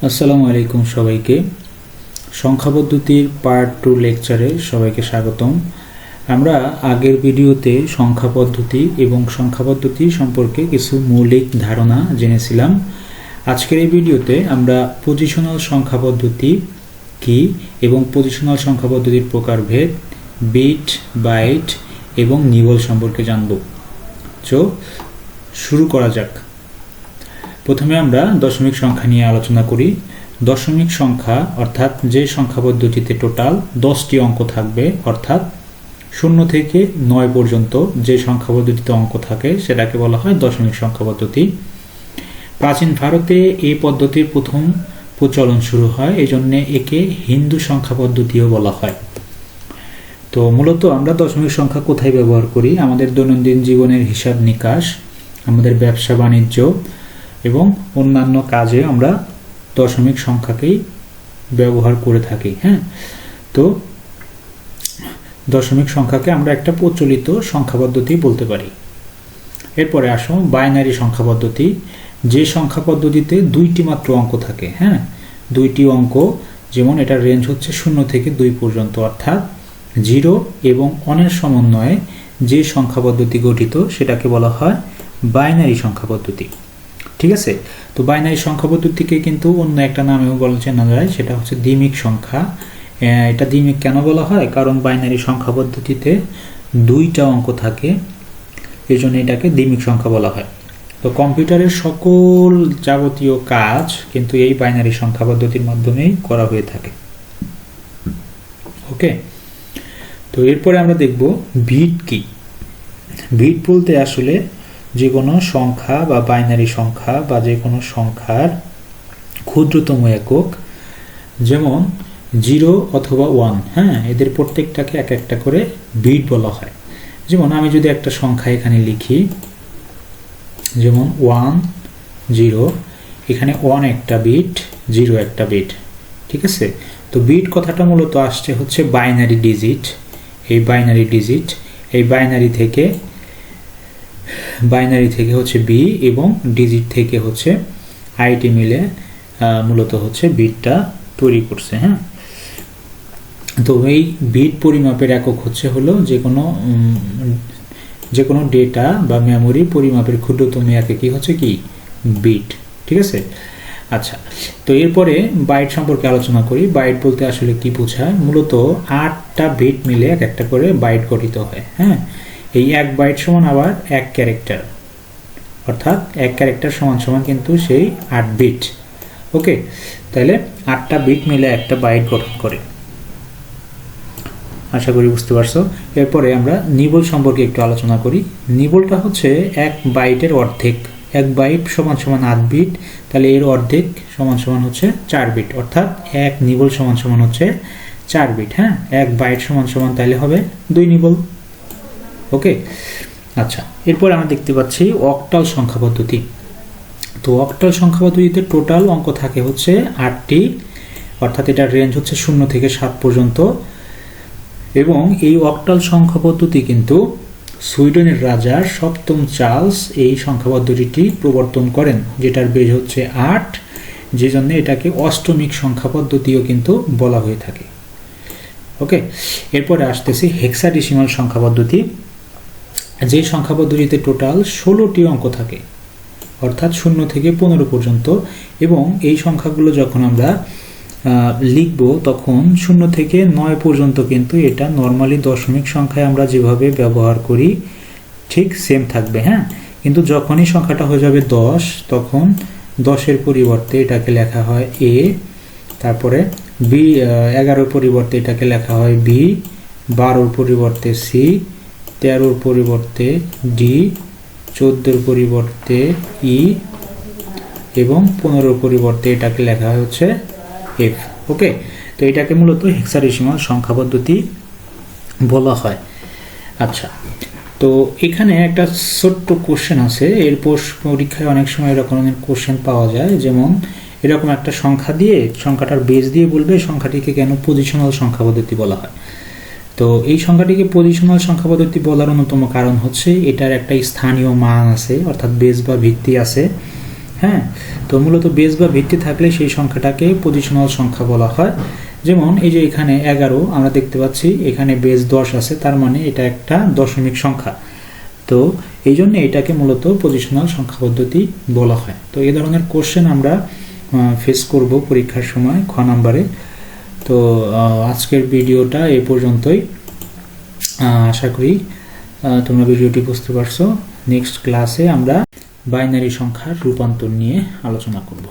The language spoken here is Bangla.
আসসালামু আলাইকুম সবাইকে। সংখ্যা পদ্ধতির পার্ট 2 লেকচারে সবাইকে স্বাগতম। আমরা আগের ভিডিওতে সংখ্যা পদ্ধতি এবং সংখ্যা পদ্ধতি সম্পর্কে কিছু মৌলিক ধারণা জেনেছিলাম। আজকের এই ভিডিওতে আমরা পজিশনাল সংখ্যা পদ্ধতি কি এবং পজিশনাল সংখ্যা পদ্ধতির প্রকারভেদ, বিট, বাইট এবং নিবল সম্পর্কে জানব। তো শুরু করা যাক। প্রথমে আমরা দশমিক সংখ্যা নিয়ে আলোচনা করি। দশমিক সংখ্যা অর্থাৎ যে সংখ্যা পদ্ধতিতে টোটাল 10টি অঙ্ক থাকবে, অর্থাৎ 0 থেকে 9 পর্যন্ত যে সংখ্যা পদ্ধতিতে অঙ্ক থাকে সেটাকে বলা হয় দশমিক সংখ্যা পদ্ধতি। প্রাচীন ভারতে এই পদ্ধতির প্রথম প্রচলন শুরু হয়, এজন্য একে হিন্দু সংখ্যা পদ্ধতিও বলা হয়। তো মূলত আমরা দশমিক সংখ্যা কোথায় ব্যবহার করি? আমাদের দৈনন্দিন জীবনের হিসাব নিকাশ, আমাদের ব্যবসা বাণিজ্য এবং অন্যান্য কাজে আমরা দশমিক সংখ্যাকেই ব্যবহার করে থাকি। তো দশমিক সংখ্যাকে আমরা একটা প্রচলিত সংখ্যা পদ্ধতি বলতে পারি। এরপরে আসো বাইনারি সংখ্যা পদ্ধতি। যে সংখ্যা পদ্ধতিতে 2টি মাত্র অঙ্ক থাকে, 2টি অঙ্ক, যেমন এটার রেঞ্জ হচ্ছে 0 থেকে 2 পর্যন্ত, অর্থাৎ 0 এবং 1 এর সমন্বয়ে যে সংখ্যা পদ্ধতি গঠিত সেটাকে বলা হয় বাইনারি সংখ্যা পদ্ধতি। ঠিক আছে? তো বাইনারি সংখ্যা পদ্ধতিকে কিন্তু অন্য একটা নামেও চেনা যায়, সেটা হচ্ছে দ্বিমিক সংখ্যা। এটা দ্বিমিক কেন বলা হয়? কারণ বাইনারি সংখ্যা পদ্ধতিতে 2টা অঙ্ক থাকে, এই জন্য এটাকে দ্বিমিক সংখ্যা বলা হয়। তো কম্পিউটারের সকল যাবতীয় কাজ কিন্তু এই বাইনারি সংখ্যা পদ্ধতির মাধ্যমেই করা হয়ে থাকে। ওকে, তো এরপরে আমরা দেখব বিট কি। বিট বলতে আসলে যে কোনো সংখ্যা বা বাইনারি সংখ্যা বা যে কোনো সংখ্যার ক্ষুদ্রতম একক, যেমন 0 অথবা 1, এদের প্রত্যেকটাকে এক একটা করে বিট বলা হয়। যেমন আমি যদি একটা সংখ্যা এখানে লিখি, যেমন 1 0, এখানে 1 একটা বিট, 0 একটা বিট। ঠিক আছে? তো বিট কথাটা মূলত আসছে হচ্ছে বাইনারি ডিজিট। এই বাইনারি থেকে হচ্ছে বি এবং ডিজিট থেকে হচ্ছে আইটি মিলে মূলত হচ্ছে বিটটা তৈরি করছে। তো এই বিট পরিমাপের একক হলো যে কোনো ডেটা বা মেমোরি পরিমাপের ক্ষুদ্রতম এককই হচ্ছে কি? বিট। ঠিক আছে? আচ্ছা, তো এরপরে বাইট সম্পর্কে আলোচনা করি। বাইট বলতে আসলে কি বোঝায়? মূলত 8টা বিট মিলে এক একটা করে বাইট গঠিত হয়। এই 1 বাইট সমান আবার 1 ক্যারেক্টার, অর্থাৎ 1 ক্যারেক্টার সমান কিন্তু সেই 8 বিট। ওকে, তাহলে 8টা বিট মিলে একটা বাইট গঠন করে। আশা করি বুঝতে পারছো। এরপরে আমরা নিবল সম্পর্কে একটু আলোচনা করি। নিবলটা হচ্ছে 1 বাইটের অর্ধেক। 1 বাইট সমান 8 বিট, তাহলে এর অর্ধেক সমান হচ্ছে 4 বিট, অর্থাৎ 1 নিবল সমান হচ্ছে 4 বিট। 1 বাইট সমান তাহলে হবে 2 নিবল। ওকে, আচ্ছা, এরপর আমরা দেখতে পাচ্ছি অক্টাল সংখ্যা পদ্ধতি। তো অক্টাল সংখ্যা পদ্ধতিতে টোটাল অঙ্ক থাকে হচ্ছে 8টি, অর্থাৎ এটার রেঞ্জ হচ্ছে 0 থেকে 7 পর্যন্ত। এবং এই অক্টাল সংখ্যা পদ্ধতি কিন্তু সুইডেনের রাজা 7ম চার্লস এই সংখ্যা পদ্ধতিটি প্রবর্তন করেন, যেটার বেজ হচ্ছে 8, যে জন্য এটাকে অষ্টমিক সংখ্যা পদ্ধতিও কিন্তু বলা হয়ে থাকে। ওকে, এরপরে আসতেছি হেক্সাডেসিমাল সংখ্যা পদ্ধতি। যে সংখ্যা পদ্ধতিতে টোটাল 16টি অঙ্ক থাকে, অর্থাৎ 0 থেকে 15 পর্যন্ত, এবং এই সংখ্যাগুলো যখন আমরা লিখব তখন 0 থেকে 9 পর্যন্ত কিন্তু এটা নর্মালি দশমিক সংখ্যায় আমরা যেভাবে ব্যবহার করি ঠিক সেম থাকবে। কিন্তু যখনই সংখ্যাটা হয়ে যাবে 10, তখন 10-এর পরিবর্তে এটাকে লেখা হয় এ, তারপরে বি, 11-এর পরিবর্তে এটাকে লেখা হয় বি, 12-এর পরিবর্তে সি, 13-এর পরিবর্তে ডি, 14-এর পরিবর্তে ই এবং 15-এর পরিবর্তে এটাকে লেখা হয় হচ্ছে এফ। ওকে, তো এটাকে মূলত হেক্সাডেসিমাল সংখ্যা পদ্ধতি বলা হয়। আচ্ছা, তো এখানে একটা ছোট্ট কোশ্চেন আছে। এর পরীক্ষায় অনেক সময় এরকম কোশ্চেন পাওয়া যায়, যেমন এরকম একটা সংখ্যা দিয়ে সংখ্যাটার বেস দিয়ে বলবে সংখ্যাটিকে কেন পজিশনাল সংখ্যা পদ্ধতি বলা হয়। তো এই সংখ্যাটিকে পজিশনাল সংখ্যা পদ্ধতি বলার অন্যতম কারণ হচ্ছে এটার একটা স্থানীয় মান আছে, অর্থাৎ বেস বা ভিত্তি আছে, হ্যাঁ, তো মূলত বেস বা ভিত্তি থাকলে সেই সংখ্যাটাকে পজিশনাল সংখ্যা বলা হয়। যেমন এই যে এখানে 11 আমরা দেখতে পাচ্ছি, এখানে বেস 10 আছে, তার মানে এটা একটা দশমিক সংখ্যা। তো এই জন্য এটাকে মূলত পজিশনাল সংখ্যা পদ্ধতি বলা হয়। তো এই ধরনের কোশ্চেন আমরা ফেস করব পরীক্ষার সময় খ নাম্বারে। তো আজকের ভিডিওটা এই পর্যন্তই। আশা করি তোমরা ভিডিওটি বুঝতে পারছো। নেক্সট ক্লাসে আমরা বাইনারি সংখ্যার রূপান্তর নিয়ে আলোচনা করব।